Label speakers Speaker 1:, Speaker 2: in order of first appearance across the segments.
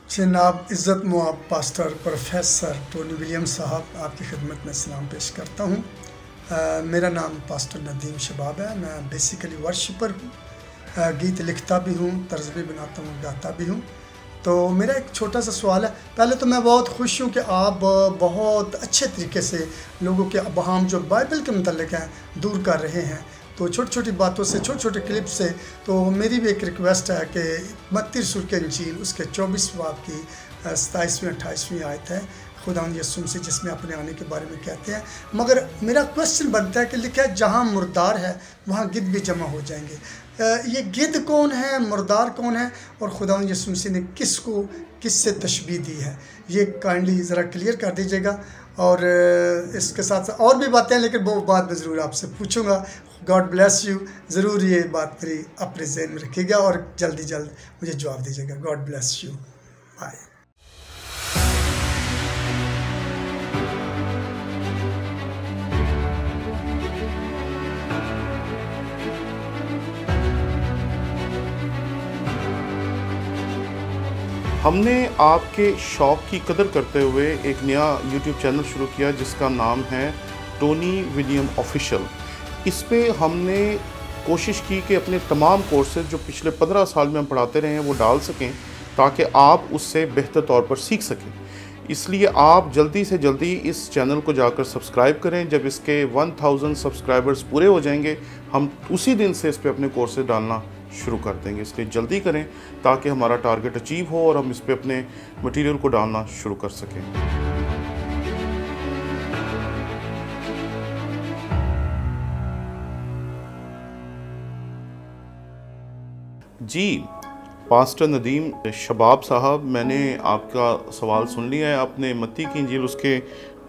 Speaker 1: जनाब इज़्ज़त Moab pastor professor Tony Williams साहब आपकी खिदमत में सलाम पेश करता हूँ। मेरा नाम पास्टर नदीम शबाब है। मैं बेसिकली वर्शिपर हूँ, गीत लिखता भी हूँ, तर्ज भी बनाता हूँ, गाता भी हूँ। तो मेरा एक छोटा सा सवाल है। पहले तो मैं बहुत खुश हूँ कि आप बहुत अच्छे तरीके से लोगों के अबहाम जो बाइबल के मतलब हैं दूर कर रहे हैं। तो छोटी छोटी बातों से, छोटे छोटे क्लिप से, तो मेरी भी एक रिक्वेस्ट है कि मत्ती रसूल के इंजील उसके 24 बाब की 27वीं 28वीं आयत है, खुदावंद यीशु मसीह जिसमें अपने आने के बारे में कहते हैं। मगर मेरा क्वेश्चन बनता है कि लिखा है जहाँ मुर्दार है वहाँ गिद्ध भी जमा हो जाएंगे। ये गिद्ध कौन है, मुर्दार कौन है, और खुदावंद यीशु मसीह ने किसको किससे तशबीह दी है, ये काइंडली ज़रा क्लियर कर दीजिएगा। और इसके साथ साथ और भी बातें हैं, लेकिन वो बात मैं ज़रूर आपसे पूछूंगा। God bless you. ज़रूर ये बात मेरी अपने ज़हन में रखिएगा और जल्दी जल्द मुझे जवाब दीजिएगा। God bless you. बाय।
Speaker 2: हमने आपके शौक़ की कदर करते हुए एक नया YouTube चैनल शुरू किया जिसका नाम है टोनी विलियम ऑफिशियल। इस पे हमने कोशिश की कि अपने तमाम कोर्सेज जो पिछले 15 साल में हम पढ़ाते रहे हैं वो डाल सकें ताकि आप उससे बेहतर तौर पर सीख सकें। इसलिए आप जल्दी से जल्दी इस चैनल को जाकर सब्सक्राइब करें। जब इसके 1000 सब्सक्राइबर्स पूरे हो जाएंगे हम उसी दिन से इस पर अपने कोर्सेज डालना शुरू कर देंगे। इसलिए जल्दी करें ताकि हमारा टारगेट अचीव हो और हम इस पे अपने मटेरियल को डालना शुरू कर सकें। जी पास्टर नदीम शबाब साहब, मैंने आपका सवाल सुन लिया है। आपने मत्ती की इंजील उसके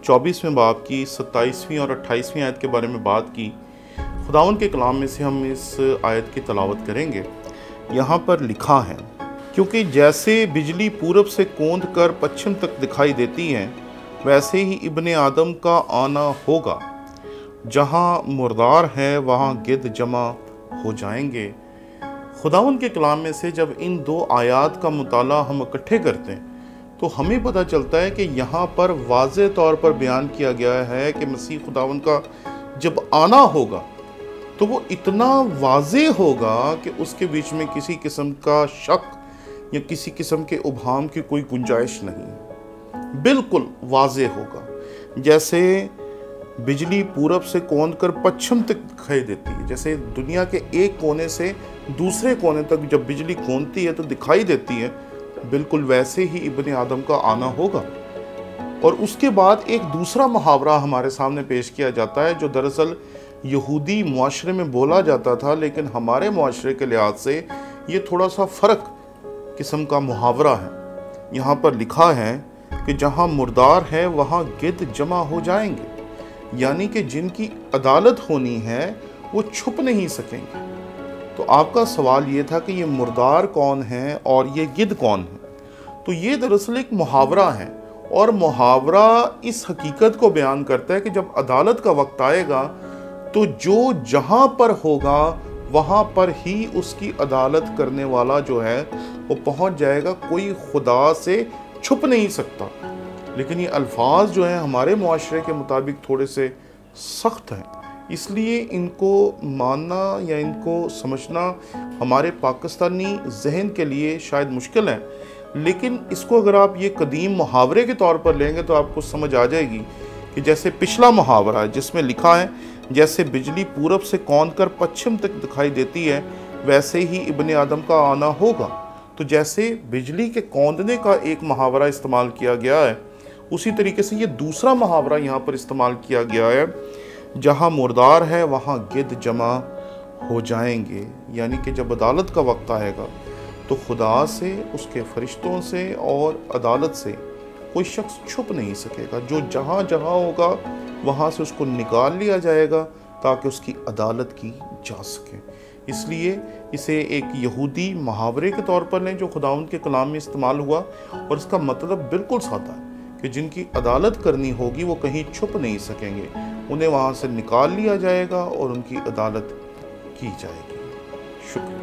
Speaker 2: 24वें बाब की 27वीं और 28वीं आयत के बारे में बात की। खुदावन के कलाम में से हम इस आयत की तलावत करेंगे। यहाँ पर लिखा है, क्योंकि जैसे बिजली पूरब से कौंध कर पश्चिम तक दिखाई देती है वैसे ही इब्ने आदम का आना होगा। जहाँ मुर्दार है वहाँ गिद्ध जमा हो जाएंगे। खुदावन के कलाम में से जब इन दो आयात का मुताला हम इकट्ठे करते हैं तो हमें पता चलता है कि यहाँ पर वाज़े तौर पर बयान किया गया है कि मसीह खुदावन का जब आना होगा तो वो इतना वाज़े होगा कि उसके बीच में किसी किस्म का शक या किसी किस्म के उबहाम की कोई गुंजाइश नहीं, बिल्कुल वाज़े होगा। जैसे बिजली पूरब से कौंध कर पश्चिम तक दिखाई देती है, जैसे दुनिया के एक कोने से दूसरे कोने तक जब बिजली कौंधती है तो दिखाई देती है, बिल्कुल वैसे ही इब्ने आदम का आना होगा। और उसके बाद एक दूसरा मुहावरा हमारे सामने पेश किया जाता है जो दरअसल यहूदी मुआशरे में बोला जाता था, लेकिन हमारे मुआशरे के लिहाज से ये थोड़ा सा फ़र्क किस्म का मुहावरा है। यहाँ पर लिखा है कि जहाँ मुर्दार है वहाँ गिद्ध जमा हो जाएंगे, यानी कि जिनकी अदालत होनी है वो छुप नहीं सकेंगे। तो आपका सवाल ये था कि ये मुर्दार कौन है और ये गिद्ध कौन है। तो ये दरअसल एक मुहावरा है और मुहावरा इस हकीकत को बयान करता है कि जब अदालत का वक्त आएगा तो जो जहाँ पर होगा वहाँ पर ही उसकी अदालत करने वाला जो है वो पहुँच जाएगा। कोई खुदा से छुप नहीं सकता। लेकिन ये अल्फाज जो हैं हमारे मुआशरे के मुताबिक थोड़े से सख्त हैं, इसलिए इनको मानना या इनको समझना हमारे पाकिस्तानी जहन के लिए शायद मुश्किल है। लेकिन इसको अगर आप ये कदीम मुहावरे के तौर पर लेंगे तो आपको समझ आ जाएगी कि जैसे पिछला मुहावरा है जिसमें लिखा है जैसे बिजली पूरब से कौंध कर पश्चिम तक दिखाई देती है वैसे ही इब्ने आदम का आना होगा। तो जैसे बिजली के कौंधने का एक मुहावरा इस्तेमाल किया गया है, उसी तरीके से ये दूसरा मुहावरा यहाँ पर इस्तेमाल किया गया है, जहाँ मुर्दार है वहाँ गिद्ध जमा हो जाएंगे। यानी कि जब अदालत का वक्त आएगा तो खुदा से, उसके फरिश्तों से और अदालत से कोई शख्स छुप नहीं सकेगा। जो जहाँ जहाँ होगा वहाँ से उसको निकाल लिया जाएगा ताकि उसकी अदालत की जा सके। इसलिए इसे एक यहूदी मुहावरे के तौर पर लें जो खुदावंद के कलाम में इस्तेमाल हुआ, और इसका मतलब बिल्कुल सादा है कि जिनकी अदालत करनी होगी वो कहीं छुप नहीं सकेंगे, उन्हें वहाँ से निकाल लिया जाएगा और उनकी अदालत की जाएगी। शुक्रिया।